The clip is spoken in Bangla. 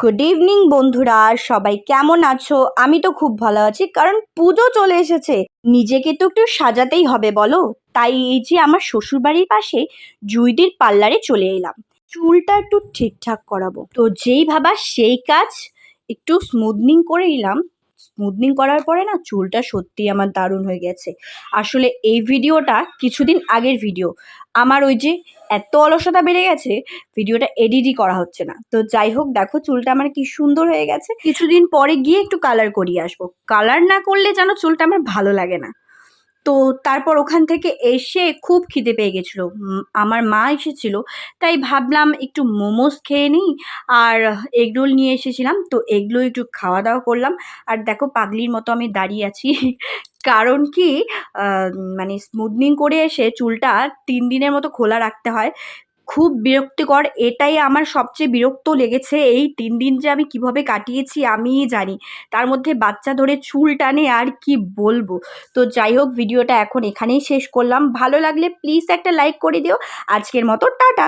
গুড ইভিনিং বন্ধুরা, সবাই কেমন আছো? আমি তো খুব ভালো আছি, কারণ পুজো চলে এসেছে। নিজেকে তো একটু সাজাতেই হবে বলো। তাই এই যে আমার শ্বশুরবাড়ির পাশে জুইদির পার্লারে চলে এলাম, চুলটা একটু ঠিকঠাক করাবো। তো যেই ভাবা সেই কাজ, একটু স্মুথনিং করে নিলাম। স্মুথনিং করার পরে না, চুলটা সত্যি আমার দারুণ হয়ে গেছে। আসলে এই ভিডিওটা কিছুদিন আগের ভিডিও। আমার ওই যে এত অলসতা বেড়ে গেছে, ভিডিওটা এডিটই করা হচ্ছে না। তো যাই হোক, দেখো চুলটা আমার কি সুন্দর হয়ে গেছে। কিছুদিন পরে গিয়ে একটু কালার করিয়ে আসবো। কালার না করলে যেন চুলটা আমার ভালো লাগে না। তো তারপর ওখান থেকে এসে খুব খিদে পেয়ে গেছিলো। আমার মা এসেছিল, তাই ভাবলাম একটু মোমোস খেয়ে নিই। আর এগরোল নিয়ে এসেছিলাম, তো এগুলো একটু খাওয়া দাওয়া করলাম। আর দেখো পাগলির মতো আমি দাঁড়িয়ে আছি। কারণ কি, মানে স্মুথনিং করে এসে চুলটা 3 দিনের মতো খোলা রাখতে হয়। খুব বিরক্তিকর, এটাই আমার সবচেয়ে বিরক্ত লেগেছে। এই 3 দিন যে আমি কিভাবে কাটিয়েছি আমিই জানি। তার মধ্যে বাচ্চা ধরে চুল টানে, আর কি বলবো। তো যাই হোক, ভিডিওটা এখন এখানেই শেষ করলাম। ভালো লাগলে প্লিজ একটা লাইক করে দিও। আজকের মতো টাটা।